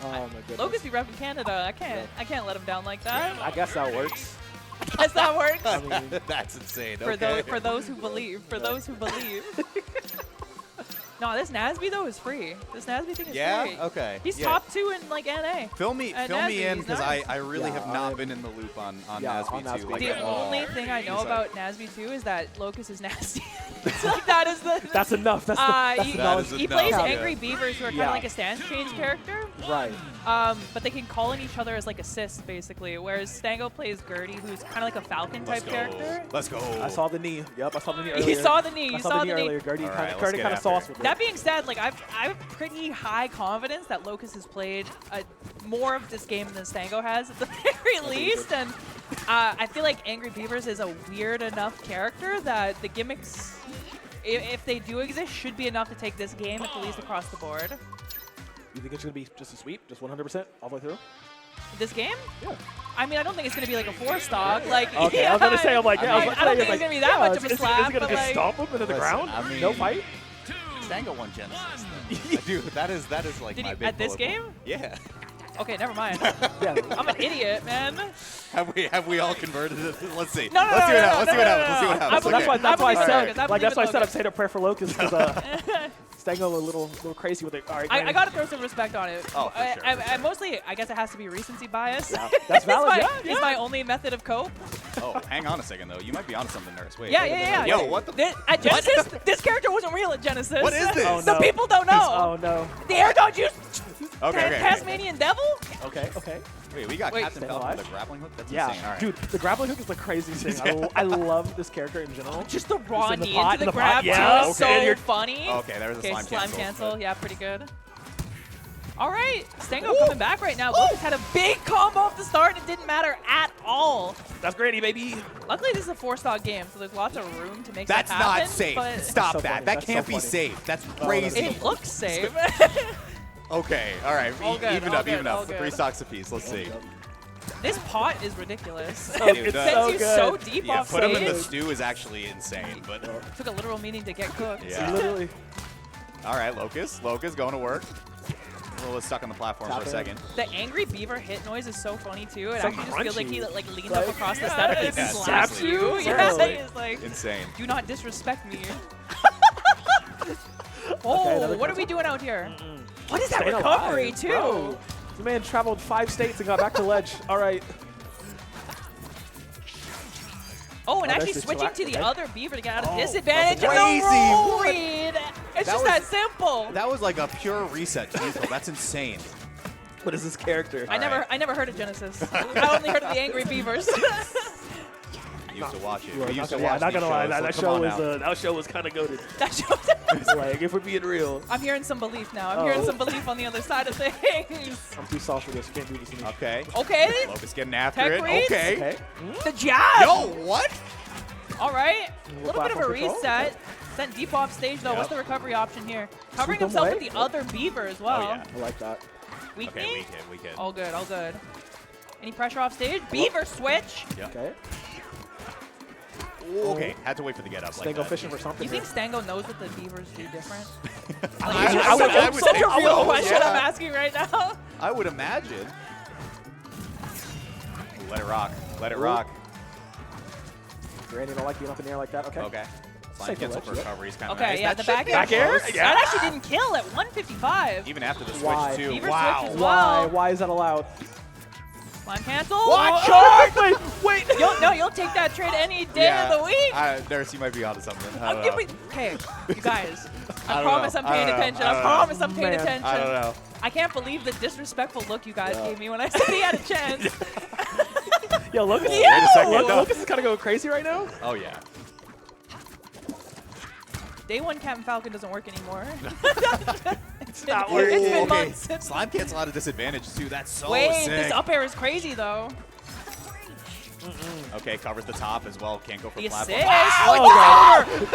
Oh my goodness. Locus be repping Canada. I can't let him down like that. I guess that works. I guess that works. I mean, That's insane. For Okay. those who believe. For those who believe. No, this Nasby though is free. This Nasby thing is free. Okay. He's yeah. top 2 in like NA. Fill me Nasby, in he's because nice. I really Yeah, have not been in the loop on yeah, Nasby on 2. Nasby. Like, The at all. only thing I know He's about Nasby 2 is that Locus is nasty. It's like that is the. that's enough. That's the he, knowledge. he enough, plays yeah. Angry Beavers, who are kind of Yeah. like a stance change character. Right. But they can call in each other as like assists, basically. Whereas Stango plays Gertie, who's kind of like a Falcon type character. Let's go. I saw the knee. Yep, I saw the knee earlier. You saw the knee. I You saw saw the knee the knee. earlier. Gertie All right, kind let's of get sauce after with it. it. That being said, like I have pretty high confidence that Locus has played more of this game than Stango has at the very least, and I feel like Angry Beavers is a weird enough character that the gimmicks, if they do exist, should be enough to take this game at the least across the board. You think it's going to be just a sweep? Just 100% all the way through? This game? Yeah. I mean, I don't think it's going to be like a 4-stock. Like, Okay, yeah, I was going to say, I'm like, yeah, I don't think it's like, going to be that much of a is slap. it going to but, just like, stomp him into the Listen, ground? I mean- No fight? Stango won Genesis. Dude, that is like Did my he- big at this bullet point. game? Yeah. Okay, never mind. Yeah. I'm an idiot, man. Have we all converted it? Let's see. No, no, Let's no, see what no, happens. Let's see no, what no, happens. Let's see no, what no. happens. So that's why, Okay. that's why I believe in said, Locus. I like, that's why I believe in said I'm Locus. saying a prayer for Locus because Stango a little crazy with it. All right, I gotta throw some respect on it. Oh, for sure, for I mostly, I guess it has to be recency bias. Yeah, that's valid. It's my only method of cope. Oh, hang on a second though. You might be onto something, Nurse. Wait. Yeah. Yo, what the? At Genesis, this character wasn't real at Genesis. What is this? Oh, The no. people don't know. Oh, no. The air dodge used Okay. Tasmanian Devil? Okay, okay. Wait, we got Wait, Captain stay Falcon with alive? a grappling hook? That's Yeah, insane. All right. dude, the grappling hook is the craziest thing. I love this character in general. Just the raw in the knee pot, into in the the pot, grab yeah, too. okay. So funny. Okay, there's a Okay, slime cancel. Yeah, pretty good. All right, Stango coming back right now. Locus had a big combo off the start, and it didn't matter at all. That's Granny, baby. Luckily, this is a 4-stock game, so there's lots of room to make That's stuff happen. not safe. But Stop so that. funny. That That's can't so be funny. safe. That's Oh, crazy. it looks safe. Okay, all right. All good, Even all up, good, even all up. good. 3 stocks apiece. Let's see. This pot is ridiculous. Dude, It that- sends so you good. so deep Yeah, off put him in the stage. stew is actually insane. But Took a literal meaning to get cooked. Yeah. Literally. all right, Locus going to work. A little stuck on the platform Tap for a in. second. The Angry Beaver hit noise is so funny too. It So actually just feels like he crunchy. like leans Like, up across the yeah, setup and it slaps slaps you. you. Yeah, Seriously. it's like, Insane. do not disrespect me. Okay, Oh, another what are we cancel. doing out here? What is that Staying recovery alive, too? bro. The man traveled 5 states and got back to ledge. All right. Oh, and Oh, actually that's switching just to the okay. other Beaver to get out of Oh, disadvantage. that's And the crazy. roll What? read. It's That just was- that simple. That was like a pure reset to neutral. That's insane. What is this character? I never heard of Genesis. I only heard of the Angry Beavers. I used to watch it. You are We used not to gonna, watch not these gonna lie, shows, that so show come was on now. that show was kind of goated. That shows. Like if we're being real, I'm hearing some belief now. I'm Oh. hearing some belief on the other side of things. I'm too soft for this. You can't do this to me. Okay. Okay, Locus getting after Tech it. reads? Okay. Okay. the jab. Yo, what? All right, a little bit of a platform control. reset. Sent deep off stage though. Yep. What's the recovery option here? Covering him himself away? with the other Beaver as well. Oh, yeah. I like that. Weak Okay, knee? weak hit, weak hit. All good, all good. Any pressure off stage? Beaver switch. Yeah. Okay. Ooh, okay, had to wait for the get up. Like Stango that. fishing for something. You think Stango knows what the Beavers do different? I would Such think a real so, question yeah. I'm asking right now. I would imagine. Ooh, let it rock. Let it Ooh. rock. Granny don't like being up in the air like that. Okay. Okay. Slime Safe cancel ledge, for yep. recovery is kind of Okay, nice. yeah, That the should back be air. Back air? close. Yeah. That actually didn't kill at 155. Even after the switch, Why? too. Beaver Wow. switch as Why? well. Why is that allowed? Slime cancel. What? Shark! Wait. You'll take that trade any day of the week. Nurse, you might be onto something. I I'll don't give know. it. Okay, you guys. I I don't promise know. I'm I paying don't know. attention. I I don't know. promise I'm paying Man. attention. I don't know. I can't believe the disrespectful look you guys Yeah. gave me when I said he had a chance. Yo, Locus. Wait a second, no. Locus is kind of going crazy right now. Oh, yeah. Day 1 Captain Falcon doesn't work anymore. It's been, not working. it's been Okay. months. It's- Slime cancel out of disadvantage, too. That's so Wait, sick. this up air is crazy though. Okay, covers the top as well. Can't go for The platform. assist. Oh,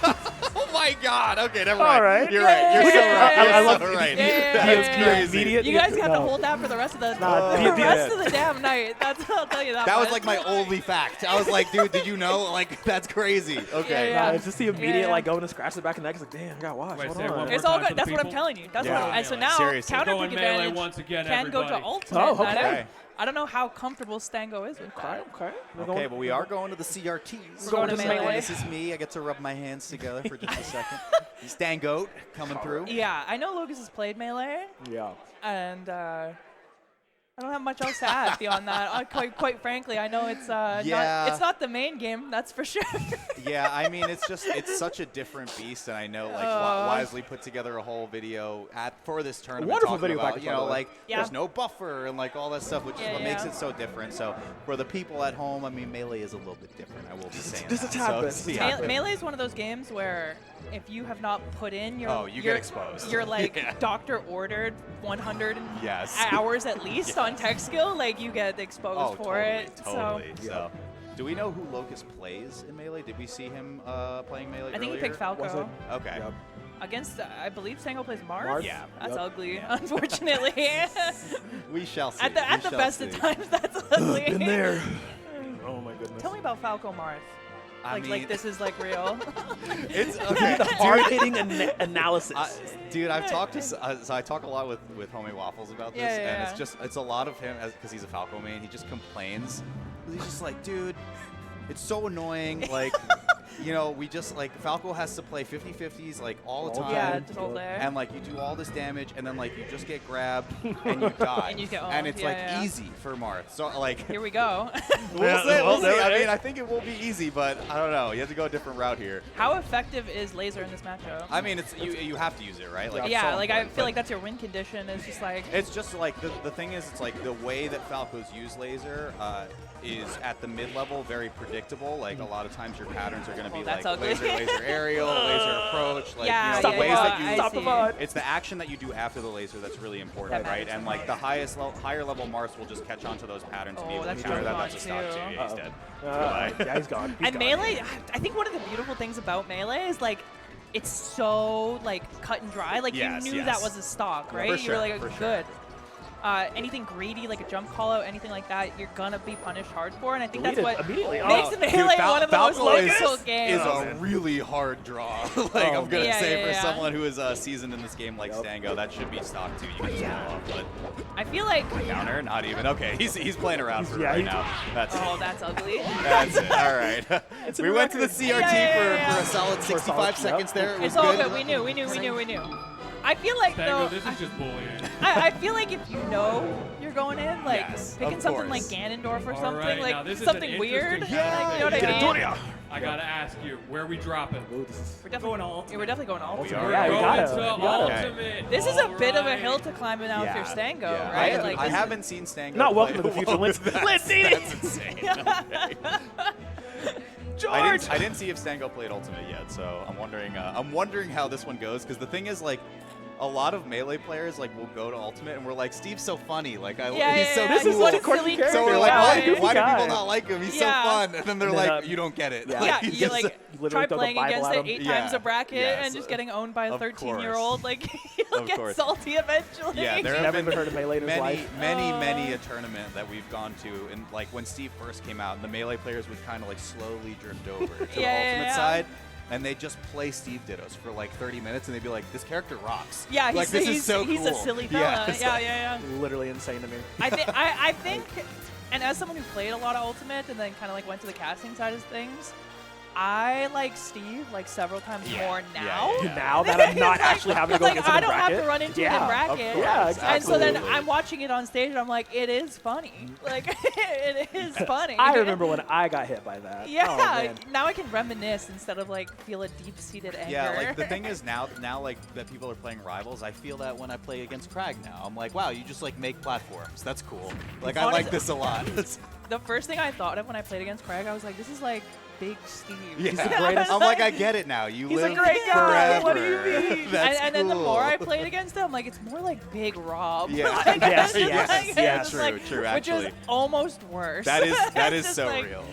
God. Oh my God. Okay, never All mind. right. You're right. You're so right. I You're love so right. Yeah. That's the crazy. immediate. You guys have to no. hold that for the rest of the Nah, the the- rest of the damn night. That's I'll tell you that. That was much. like my only fact. I was like, dude, did you know? Like, that's crazy. Okay. Yeah. Nah, it's just the immediate Yeah. like going to scratch the back of the neck. It's like, damn, I gotta watch. Wait, Hold say it one on. more It's all time for good. the That's what I'm people. telling you. That's Yeah. what. And so Melee. now Seriously. counter Going pick melee advantage once again, can go to everybody. ultimate. Oh, and okay. I don't know how comfortable Stango is with that. Okay. Okay, but we are going to the CRTs. We're going to melee. This is me. I get to rub my hands together for just a second. Stango coming through. Yeah, I know Locus has played melee, Yeah. and I don't have much else to add beyond that. Quite frankly, I know it's Yeah. it's not the main game, that's for sure. Yeah, I mean, it's such a different beast, and I know like Wisely put together a whole video for this tournament. Wonderful talking video about, package, you by the know, way. like Yeah. there's no buffer and like all that stuff, which is Yeah, what makes yeah. it so different. So for the people at home, I mean, Melee is a little bit different. I will be saying Just a that. tad So bit, it's- just a tad yeah. bit. Melee is one of those games where if you have not put in your Oh, you get exposed. You're like Yeah. doctor ordered 100 Yes. hours at least on tech skill, like you get exposed Oh, for totally, it. totally. Yeah. So, do we know who Locus plays in Melee? Did we see him playing Melee I think earlier? he picked Falco Was it? Okay. Yep. against I believe Stango plays Mars. Mars? Yeah. That's Yep. ugly, Yeah. unfortunately. We shall see. at the We shall best see. of times, that's ugly. Been there. Oh my goodness. Tell me about Falco Mars. I Like mean, this is like real. It's okay. The hard-hitting analysis. Dude, I've talked to so I talk a lot with Homie Waffles about this, Yeah, yeah, and yeah. it's just it's a lot of him because he's a Falco main. He just complains. He's just like, dude, it's so annoying. Like, you know, we just like Falco has to play 50-50s like all the All time. Yeah, just all day. And like you do all this damage, and then like you just get grabbed and you die. And you get and owned, it's yeah, like yeah. easy for Marth. So like Here we go. we'll see. well, We'll see. I right. mean, I think it will be easy, but I don't know. You have to go a different route here. How effective is laser in this matchup? I mean, it's you have to use it, right? Like, it's yeah, so like I important, feel but- like that's your win condition. It's just like It's just like the thing is, it's like the way that Falcos use laser is at the mid-level very predictable. Like a lot of times your patterns are going to be Oh, that's like ugly. laser aerial, laser approach. Like Yeah, you know, Stop the the ways VOD. that you Stop the see. VOD. it's the action that you do after the laser that's really important, That right? matters. And like the higher level Mars will just catch on to those patterns and be Oh, able to that's counter that. gone That's a stop too. too. Yeah, he's Uh-oh. dead. Yeah, he's gone. He's and gone. melee. I think one of the beautiful things about melee is like it's so like cut and dry. Like Yes, you knew yes. that was a stock, For right? You sure, were like for sure. good. Anything greedy, like a jump call out, anything like that, you're gonna be punished hard for, and I think that's Deleted what immediately. makes Oh, melee one of the most Falco difficult is games. a man. really hard draw. like Oh, I'm gonna yeah, say yeah, for yeah. someone who is seasoned in this game like Yep. Stango, that should be stock too. You can just Yeah. pull off, but I feel like counter, not even. Okay, he's playing around for it Yeah, right he's- now. That's oh, it. that's ugly. That's it. All right. It's we a went to the record. CRT Yeah. for a solid For a 65 solid- seconds yep. there. It was It's all good. good. We knew. I feel like Stango, though. this is just bullying. I feel like if you know you're going in, like Yes, picking of something like course. Ganondorf or All something, right, now like this is something an weird. interesting Like, you know what I Get mean? it, Doria. I gotta ask you, where are we dropping? Ooh, this is- We're definitely yeah, we're definitely going all. We We're are. Yeah, you going gotta. to You gotta. ultimate. This is a All bit of a right. hill to climb now if you're Stango, yeah. right? I this haven't seen Stango. Not welcome to play. the future. Let's see That's it. insane. Okay. George. I didn't see if Stango played Ultimate yet, so I'm wondering how this one goes, because the thing is, like, a lot of melee players like will go to Ultimate and we're like, Steve's so funny, like he's so This cool. is such a quirky silly character. So we're cool like, guy. why do guy. people not like him? He's Yeah. so fun. And then they're And then, like, you don't get it. yeah. Yeah, he's you just like literally try throw the playing Bible against at it him. 8 times Yeah. a bracket Yes. and just getting owned by a Of 13-year-old. course. Like he'll Of get course. salty eventually. Yeah, there have Never been even heard of Melee in his life. many a tournament that we've gone to, and like when Steve first came out, the melee players would kind of like slowly drift over to the Yeah, Ultimate yeah. side, and they just play Steve Dittos for like 30 minutes, and they'd be like, this character rocks. Yeah, like, this is so he's cool. a silly fella. it's Yeah, like- yeah. Literally insane to me. I think, and as someone who played a lot of Ultimate and then kind of like went to the casting side of things, I like Steve like several times more now. Yeah. Now that I'm not actually having to go like against him I in don't have bracket. to run into it Yeah, in of bracket. course. Yeah, And so then absolutely. I'm watching it on stage and I'm like, it is funny. Like it is funny. I remember when I got hit by that. Yeah, Oh, man. now I can reminisce instead of like feel a deep-seated anger. Yeah, like the thing is now like that people are playing Rivals, I feel that when I play against Crag now. I'm like, wow, you just like make platforms. That's cool. Like I like this a lot. The first thing I thought of when I played against Craig, I was like, this is like Big Steve. Yeah. He's the greatest. I'm like, I get it now. You He's a live great guy. forever. What do you mean? That's and then the cool. more I played against him, like it's more like Big Rob. Yeah. Like, Yes, it's just yes, like- it's yes. just True, like- true, Which actually. is almost worse. That is It's just so like- real.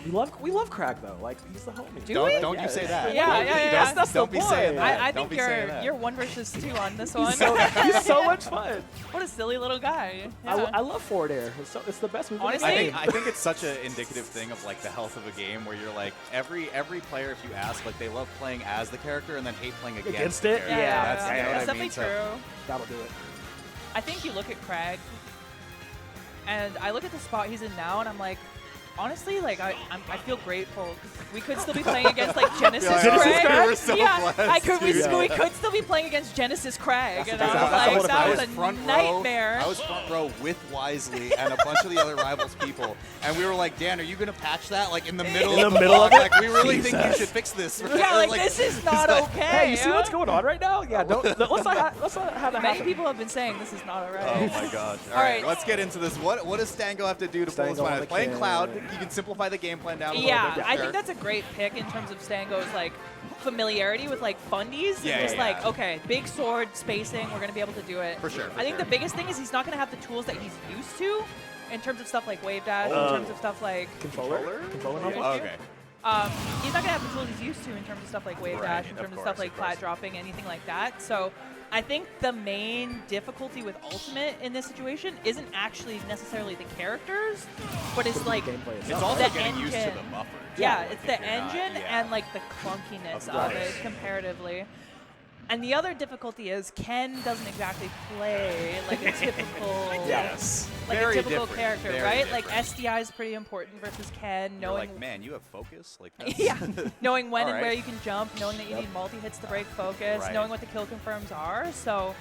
We love Craig though. Like he's the homie. Do we? Don't you say that. Yeah, yeah, yeah. That's Don't the be saying boy. that. I Don't think be saying that. you're 1 versus 2 on this one. He's so much fun. What a silly little guy. I Yeah. love forward air. It's the best move in the Honestly, game. I think it's such an indicative thing of like the health of a game where you're like every player, if you ask, like they love playing as the character and then hate playing against the it? character. Yeah, That's, you know that's what I definitely mean? So- true. That'll do it. I think you look at Craig, and I look at the spot he's in now, and I'm like, honestly, like I feel grateful. We could still be playing against like Genesis Yeah, Craig. Genesis, we're so yeah, blessed, I could. We, dude. we could still be playing against Genesis Craig, and I was that's like, a that was I a front row. nightmare. I was front row with Wisely and a bunch of the other rivals people, and we were like, Dan, are you gonna patch that like in the middle In of the the middle block? of it? Like we really think you Jesus. should fix this. yeah, like this is not like, okay. Hey, you see what's going on right now? Yeah, let's not have that Many happen. people have been saying this is not Oh alright. my gosh. All All right, right. let's get into this. What does Stango have to do to pull this Stango one on out? the Playing kid. Cloud, you can simplify the game plan down a little Yeah, bit. I Sure. think that's a great pick in terms of Stango's like familiarity with like fundies. Yeah, and just yeah, like, yeah. okay, big sword, spacing, we're gonna be able to do it. For sure, for I think sure. the biggest thing is he's not gonna have the tools that he's used to in terms of stuff like wave dash, Oh. in terms of stuff like Controller Okay. level? Okay. he's not gonna have the tools he's used to in terms of stuff like wave Right, dash, in of terms of course, stuff like of course. flat dropping, anything like that. So I think the main difficulty with Ultimate in this situation isn't actually necessarily the characters, but it's like Gameplay It's itself. also The getting used to engine. the buffer. yeah, too, it's if the you're not- engine yeah. and like the clunkiness Of of course. it comparatively. And the other difficulty is Ken doesn't exactly play like a typical Yes. like Very a typical different, character, very right? Like different. SDI is pretty important versus Ken, You're knowing like, man, you have focus? Like that's yeah, knowing when and Alright. where you can jump, knowing that you need multi-hits to break focus, Right. knowing what the kill confirms are. So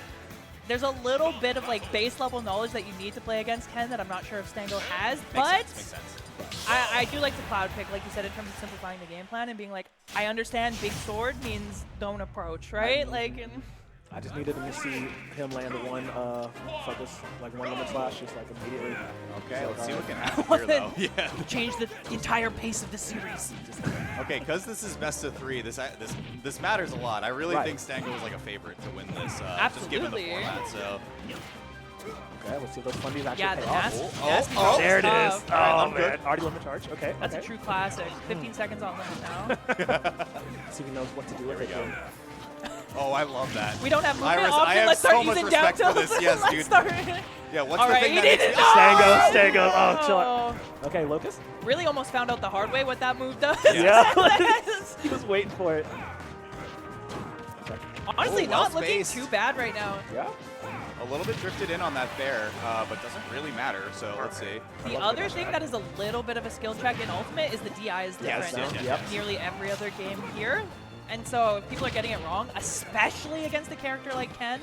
there's a little bit of like base level knowledge that you need to play against Ken that I'm not sure if Stango has, but Makes sense. I do like the Cloud pick, like you said, in terms of simplifying the game plan and being like, I understand big sword means don't approach, right? Like, and I just needed to see him land one focus, like one limit slash, just like immediately. Okay, So, let's see what can I happen here, wanted though. Yeah. to change the entire pace of the series. Okay, because this is best of 3, this matters a lot. I really Right. think Stango is like a favorite to win this, just Absolutely. given the format. So Okay, let's see if those fundies actually Yeah, pay the off. nasty, Oh, nasty oh, drop There it is. stuff. Oh, I'm man. good. Already limit charge. Okay. That's okay. a true classic. 15 seconds on limit now. See if he knows what to do with we it. go. Oh, I love that. We don't have movement I option. have Let's so start much using down respect for tilt. this. Yes, Let's dude. start. Yeah, what's All the right, thing he that did makes it. me- Stango. Oh, chill out. Oh. Okay, Locus. Really almost found out the hard way what that move does. Yeah. He was waiting for it. Honestly, Oh, well not looking spaced. too bad right now. Yeah. A little bit drifted in on that fair, but doesn't really matter. So let's see. The other thing that is a little bit of a skill check in Ultimate is the DI is Yes, different. yes, Yep. Nearly every other game here. And so if people are getting it wrong, especially against a character like Ken,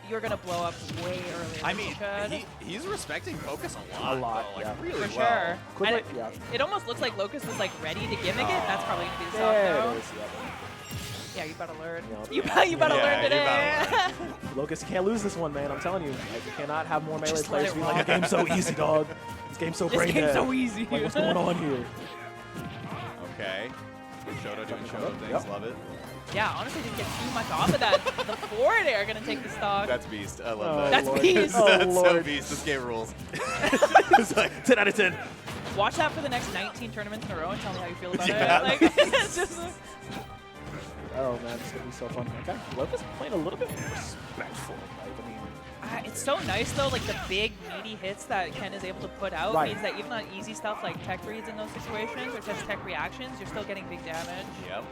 you're going to blow up way earlier I than mean, you should. he's respecting focus a lot. A lot, though, like, yeah. really For well. sure. Quick And way- yeah. it almost looks like Locus was like ready to gimmick it. That's probably going to be the soft There throw. it is. Yeah. Yeah, you better learn. Yep. You better Yeah, learn you today. better Locus, you can't lose this one, man. I'm telling you. Like, you cannot have more melee Just let players it be like, rock. the game's so easy, dog. This game's so This brain game's dead. so easy. Like, what's going on here? Okay. Shoto doing Shoto things. Yep. Love it. Yeah, honestly, didn't get too much off of that. The forward air going to take the stock. That's beast. I Oh, love that. That's Lord. beast. Oh, That's so Lord. beast. This game rules. It's like 10 out of 10. Watch that for the next 19 tournaments in a row and tell me how you feel about Yeah. it. Like, it's just... Oh, man. This is going to be so fun. Okay. Locus playing a little bit respectful. Like, I mean, It's so nice, though, like the big, meaty hits that Ken is able to put out Right. means that even on easy stuff like tech reads in those situations or just tech reactions, you're still getting big damage. Yep.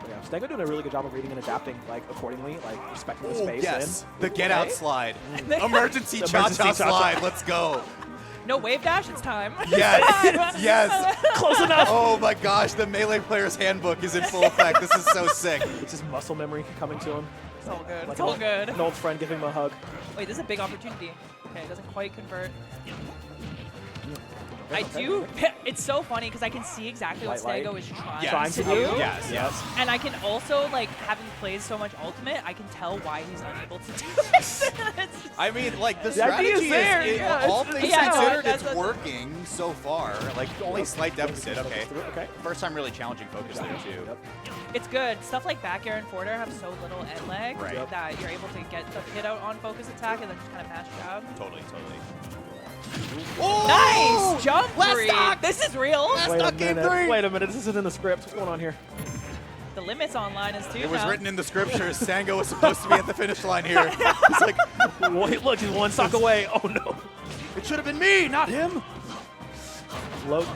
yeah. Stango doing a really good job of reading and adapting, like, accordingly, like, respecting the Oh, space. yes. And, The get out Okay. slide. Mm. Emergency The cha-cha emergency cha-cha. slide. Let's go. No wave dash, it's time. Yes. Yes. Close enough. Oh my gosh, the Melee Player's Handbook is in full effect. This is so sick. It's just muscle memory coming to him. It's all good. Like It's all good. An old friend giving him a hug. Wait, this is a big opportunity. Okay, it doesn't quite convert. I do. It's so funny because I can see exactly what Light. Stango is trying Trying to to do. do? Yes, yes. And I can also, like, having played so much Ultimate, I can tell why he's unable to do it. I mean, like, the The idea strategy is there, yeah, all it's- things yeah, no, considered, that's it's what- working so far. Like, only slight deficit, okay. Okay. First time really challenging focus there, too. Yep. It's good. Stuff like back air and forward air have so little end lag Right. Yep. that you're able to get the hit out on focus attack and then just kind of mash jab. Totally, totally. Nice jump Last read. stock! This is real. Wait a Stuck game minute. 3. Wait a minute. This isn't in the script. What's going on here? The limit's online is too. It was now. written in the scriptures. Stango was supposed to be at the finish line here. It's like, Wait, look, he's one stock away. Oh no. it should have been me, not him. Lock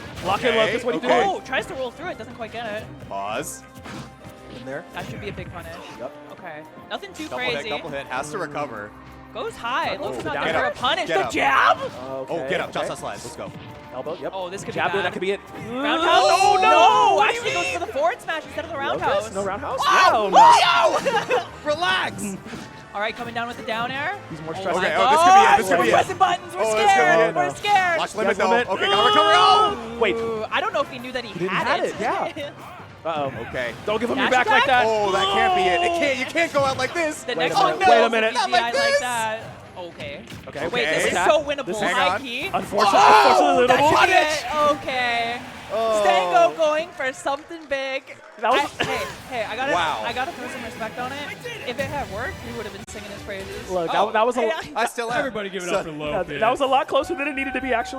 in, Okay, Locus. What are you okay. doing? Oh, tries to roll through it, doesn't quite get it. Pause. In there. That should be a big punish. Yep. Okay, nothing too Double crazy. hit, double hit. Has to recover. Goes high. Oh, Looks not down. good Get for a up. punish. Get The up. jab. Okay, Oh, get up. okay. Just that slide. Let's go. Elbow. Yep. Oh, this could Jab be it. bad. That could be it. Roundhouse? Oh no! no! Actually goes for the forward smash instead of the roundhouse. Locus? No roundhouse? Oh, no. no! Relax. All right, coming down with the down air. He's more Oh stressed. my Okay, oh, this could be it, this God, could be we're it. pressing buttons. We're Oh, this could be scared. it. We're scared. Watch limit though. limit. Okay, gotta recover. Oh! Wait. Ooh, I don't know if he knew that he didn't had have it. it, yeah. Uh-oh. Okay. Don't give him your Dash back like attack? that. Oh, that can't be it. You can't go out like this. The Wait next a one minute, wait a goes minute. easy Not like like this. that. Okay. Okay. Wait, this Okay. is so winnable. This is- Hang High on. key. Unfortunately, Oh, That unfortunately, should be little. it. Okay. Oh. Stango going for something big. That was- Hey, I gotta, Wow. I gotta throw some respect on it. If it had worked, we would have been singing his praises. Look, Oh. that was a. Hey, I still am. Everybody give it up for Locus. That was a lot closer than it needed to be, actually.